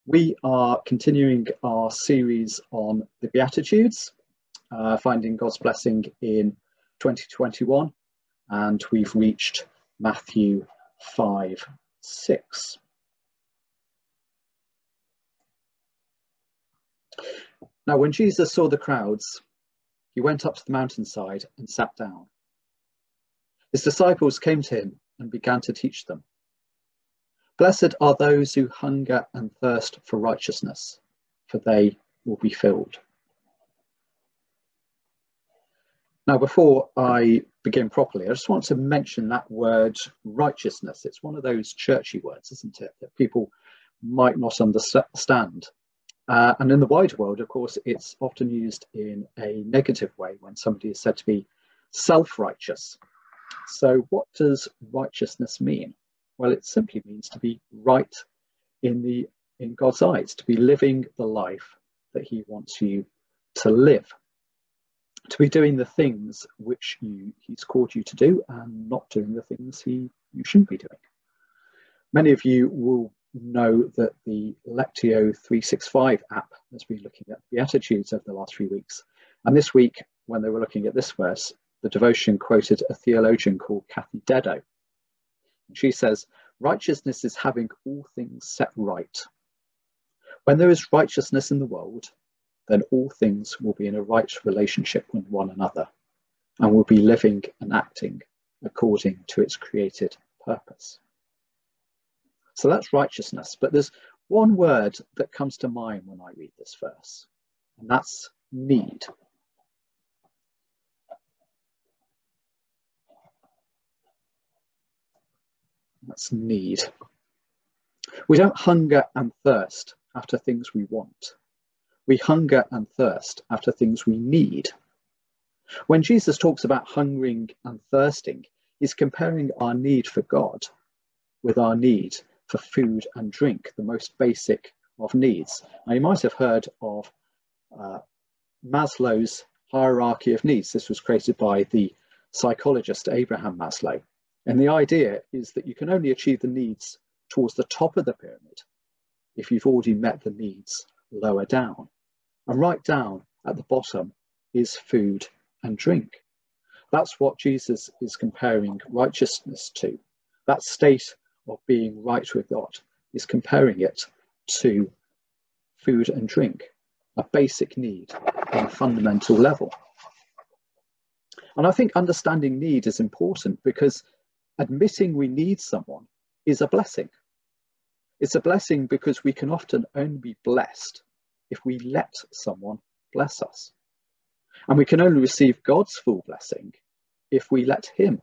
We are continuing our series on the Beatitudes, finding God's blessing in 2021, and we've reached Matthew 5:6. Now, when Jesus saw the crowds, he went up to the mountainside and sat down. His disciples came to him and began to teach them. Blessed are those who hunger and thirst for righteousness, for they will be filled. Now, before I begin properly, I just want to mention that word righteousness. It's one of those churchy words, isn't it, that people might not understand. And in the wider world, of course, it's often used in a negative way when somebody is said to be self-righteous. So what does righteousness mean? Well, it simply means to be right in God's eyes, to be living the life that he wants you to live, to be doing the things which he's called you to do and not doing the things you shouldn't be doing. Many of you will know that the Lectio 365 app has been looking at Beatitudes over the last few weeks. And this week, when they were looking at this verse, the devotion quoted a theologian called Kathy Dedo. She says, righteousness is having all things set right. When there is righteousness in the world, then all things will be in a right relationship with one another and will be living and acting according to its created purpose. So that's righteousness. But there's one word that comes to mind when I read this verse, and that's need. That's need. We don't hunger and thirst after things we want. We hunger and thirst after things we need. When Jesus talks about hungering and thirsting, he's comparing our need for God with our need for food and drink, the most basic of needs. Now, you might have heard of Maslow's hierarchy of needs. This was created by the psychologist Abraham Maslow. And the idea is that you can only achieve the needs towards the top of the pyramid if you've already met the needs lower down. And right down at the bottom is food and drink. That's what Jesus is comparing righteousness to. That state of being right with God is comparing it to food and drink, a basic need on a fundamental level. And I think understanding need is important because admitting we need someone is a blessing. It's a blessing because we can often only be blessed if we let someone bless us. And we can only receive God's full blessing if we let him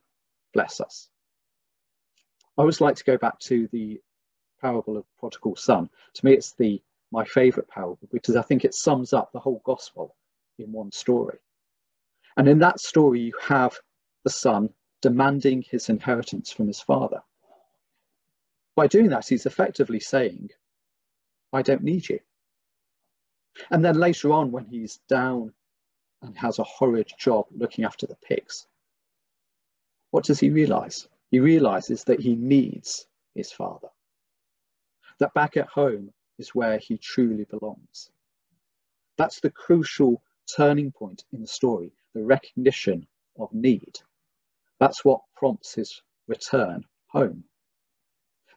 bless us. I always like to go back to the parable of the prodigal son. To me, it's my favourite parable because I think it sums up the whole gospel in one story. And in that story, you have the son demanding his inheritance from his father. By doing that, he's effectively saying, I don't need you. And then later on, when he's down and has a horrid job looking after the pigs, what does he realise? He realises that he needs his father. That back at home is where he truly belongs. That's the crucial turning point in the story, the recognition of need. That's what prompts his return home.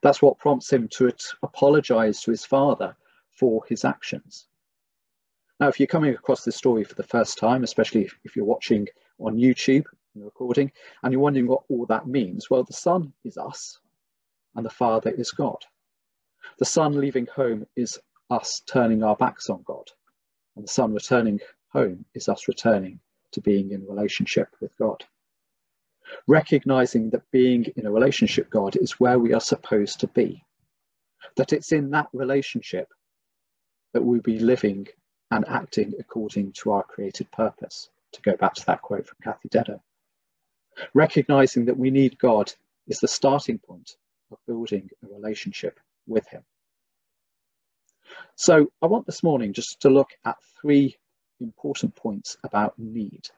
That's what prompts him to apologise to his father for his actions. Now, if you're coming across this story for the first time, especially if you're watching on YouTube, the recording, and you're wondering what all that means, well, the son is us and the father is God. The son leaving home is us turning our backs on God, and the son returning home is us returning to being in relationship with God. Recognizing that being in a relationship with God is where we are supposed to be, that it's in that relationship that we'll be living and acting according to our created purpose, to go back to that quote from Kathy Dedo. Recognizing that we need God is the starting point of building a relationship with him. So I want this morning just to look at three important points about need.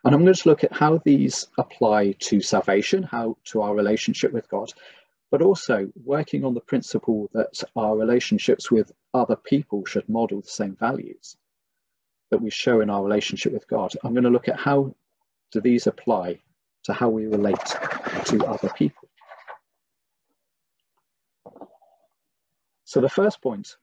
And I'm going to look at how these apply to salvation, how to our relationship with God, but also working on the principle that our relationships with other people should model the same values that we show in our relationship with God. I'm going to look at how do these apply to how we relate to other people. So the first point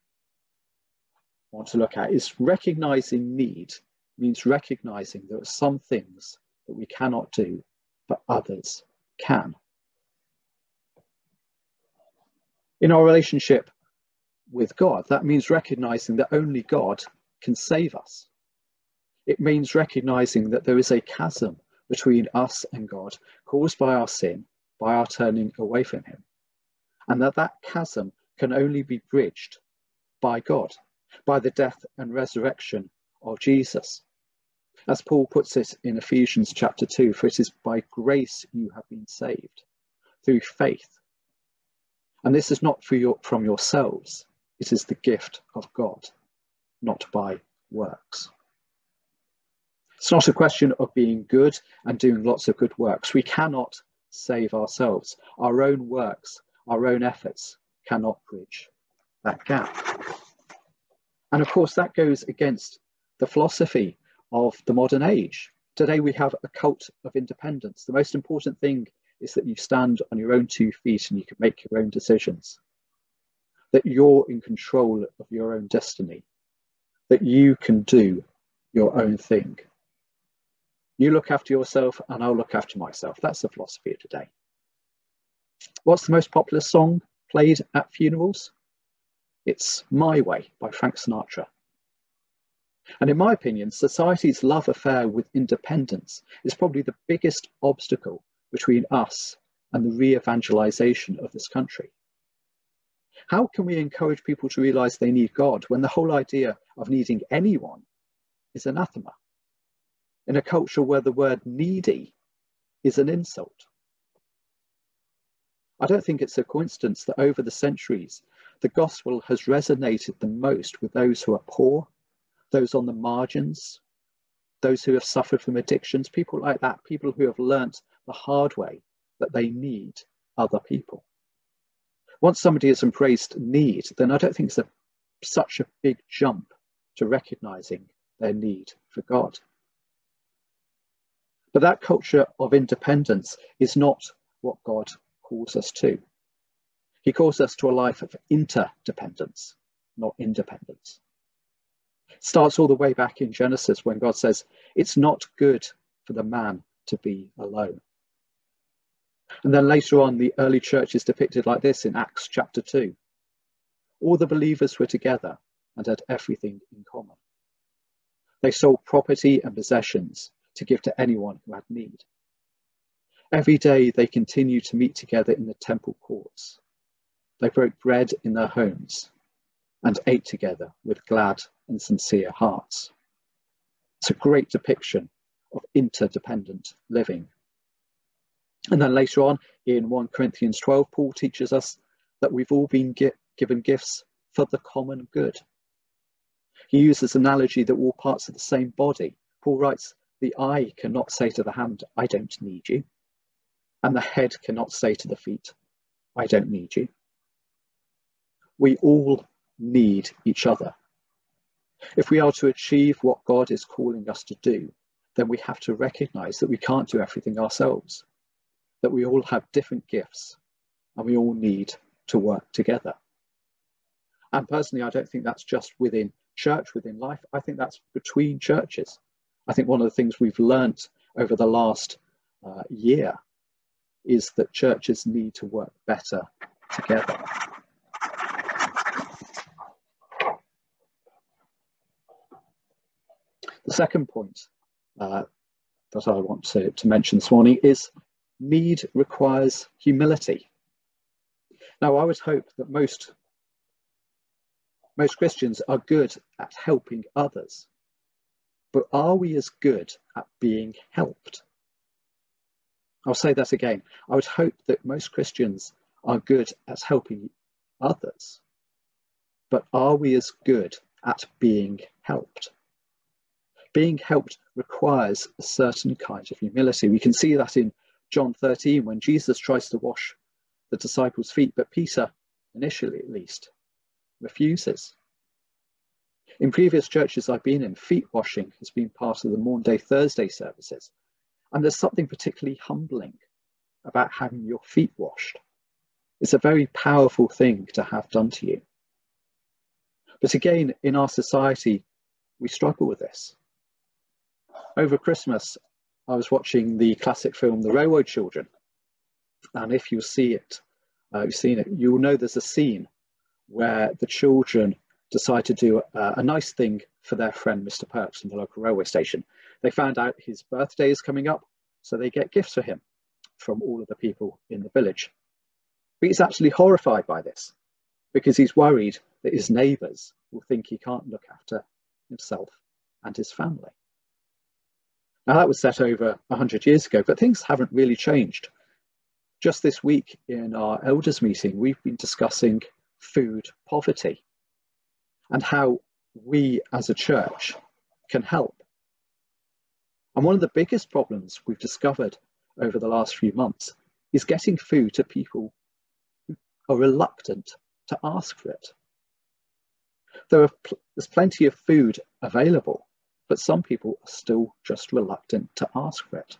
I want to look at is recognizing need means recognizing there are some things that we cannot do, but others can. In our relationship with God, that means recognizing that only God can save us. It means recognizing that there is a chasm between us and God caused by our sin, by our turning away from him, and that chasm can only be bridged by God, by the death and resurrection of Jesus. As Paul puts it in Ephesians chapter 2, for it is by grace you have been saved, through faith. And this is not from yourselves, it is the gift of God, not by works. It's not a question of being good and doing lots of good works. We cannot save ourselves. Our own works, our own efforts cannot bridge that gap. And of course, that goes against the philosophy of the modern age. Today, we have a cult of independence. The most important thing is that you stand on your own 2 feet and you can make your own decisions, that you're in control of your own destiny, that you can do your own thing. You look after yourself and I'll look after myself. That's the philosophy of today. What's the most popular song played at funerals? It's My Way by Frank Sinatra. And in my opinion, society's love affair with independence is probably the biggest obstacle between us and the re-evangelization of this country. How can we encourage people to realize they need God when the whole idea of needing anyone is anathema? In a culture where the word needy is an insult. I don't think it's a coincidence that over the centuries, the gospel has resonated the most with those who are poor, those on the margins, those who have suffered from addictions, people like that, people who have learnt the hard way that they need other people. Once somebody has embraced need, then I don't think it's such a big jump to recognizing their need for God. But that culture of independence is not what God calls us to. He calls us to a life of interdependence, not independence. It starts all the way back in Genesis when God says, it's not good for the man to be alone. And then later on, the early church is depicted like this in Acts chapter 2. All the believers were together and had everything in common. They sold property and possessions to give to anyone who had need. Every day they continued to meet together in the temple courts. They broke bread in their homes and ate together with glad and sincere hearts. It's a great depiction of interdependent living. And then later on in 1 Corinthians 12, Paul teaches us that we've all been given gifts for the common good. He uses analogy that we're all parts of the same body. Paul writes, the eye cannot say to the hand, I don't need you. And the head cannot say to the feet, I don't need you. We all need each other. If we are to achieve what God is calling us to do, then we have to recognize that we can't do everything ourselves, that we all have different gifts and we all need to work together. And personally, I don't think that's just within church, within life. I think that's between churches. I think one of the things we've learnt over the last year is that churches need to work better together. The second point that I want to mention this morning is need requires humility. Now, I would hope that most Christians are good at helping others, but are we as good at being helped? I'll say that again. I would hope that most Christians are good at helping others, but are we as good at being helped? Being helped requires a certain kind of humility. We can see that in John 13 when Jesus tries to wash the disciples' feet, but Peter, initially at least, refuses. In previous churches I've been in, feet washing has been part of the Maundy Thursday services, and there's something particularly humbling about having your feet washed. It's a very powerful thing to have done to you. But again, in our society, we struggle with this. Over Christmas, I was watching the classic film The Railroad Children, and if you see it, you've seen it, you'll know there's a scene where the children decide to do a nice thing for their friend Mr. Perks in the local railway station. They found out his birthday is coming up, so they get gifts for him from all of the people in the village. But he's actually horrified by this because he's worried that his neighbours will think he can't look after himself and his family. Now that was set over 100 years ago, but things haven't really changed. Just this week in our elders meeting, we've been discussing food poverty and how we as a church can help. And one of the biggest problems we've discovered over the last few months is getting food to people who are reluctant to ask for it. There's plenty of food available, but some people are still just reluctant to ask for it.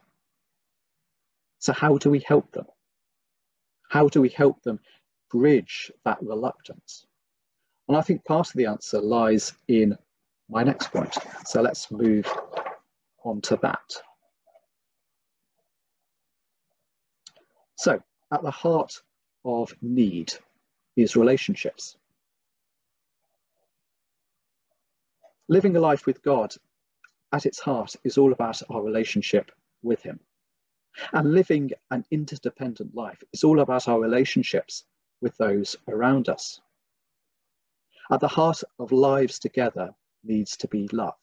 So how do we help them? How do we help them bridge that reluctance? And I think part of the answer lies in my next point. So let's move on to that. So at the heart of need is relationships. Living a life with God at its heart is all about our relationship with him. And living an interdependent life is all about our relationships with those around us. At the heart of lives together needs to be love.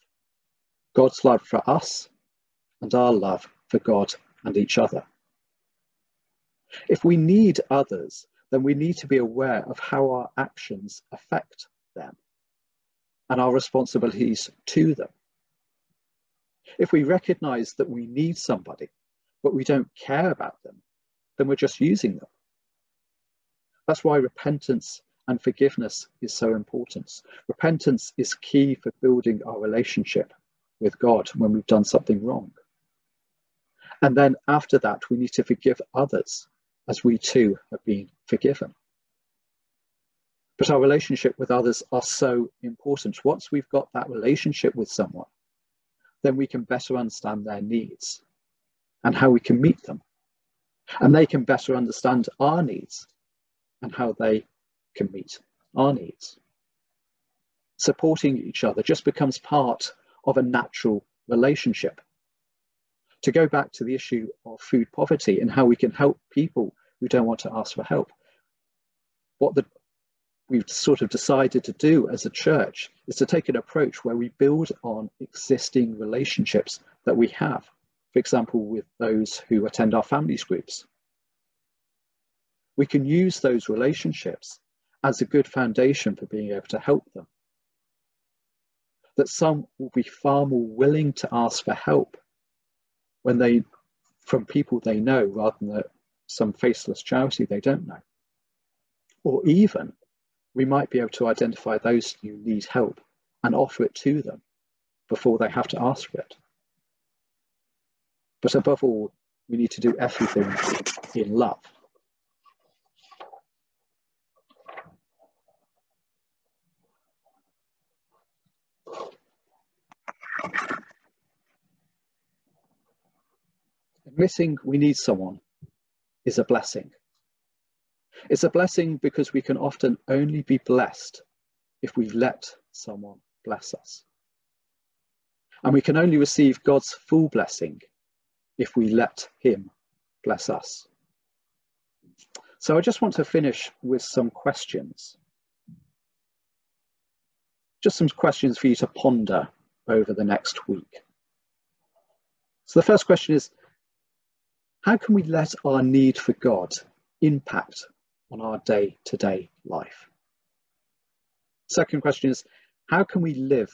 God's love for us and our love for God and each other. If we need others, then we need to be aware of how our actions affect them and our responsibilities to them. If we recognize that we need somebody, but we don't care about them, then we're just using them. That's why repentance and forgiveness is so important. Repentance is key for building our relationship with God when we've done something wrong. And then after that, we need to forgive others as we too have been forgiven. But our relationship with others are so important. Once we've got that relationship with someone, then we can better understand their needs and how we can meet them. And they can better understand our needs and how they can meet our needs. Supporting each other just becomes part of a natural relationship. To go back to the issue of food poverty and how we can help people who don't want to ask for help, we've sort of decided to do as a church is to take an approach where we build on existing relationships that we have, for example, with those who attend our families groups. We can use those relationships as a good foundation for being able to help them. That some will be far more willing to ask for help from people they know rather than some faceless charity they don't know. Or even we might be able to identify those who need help and offer it to them before they have to ask for it. But above all, we need to do everything in love. Admitting we need someone is a blessing. It's a blessing because we can often only be blessed if we let someone bless us. And we can only receive God's full blessing if we let him bless us. So I just want to finish with some questions. Just some questions for you to ponder over the next week. So the first question is, how can we let our need for God impact on our day-to-day life? Second question is, how can we live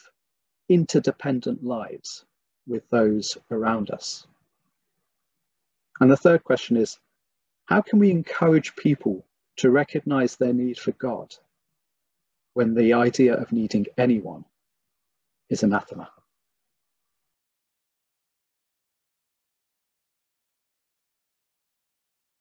interdependent lives with those around us? And the third question is, How can we encourage people to recognize their need for God when the idea of needing anyone is anathema?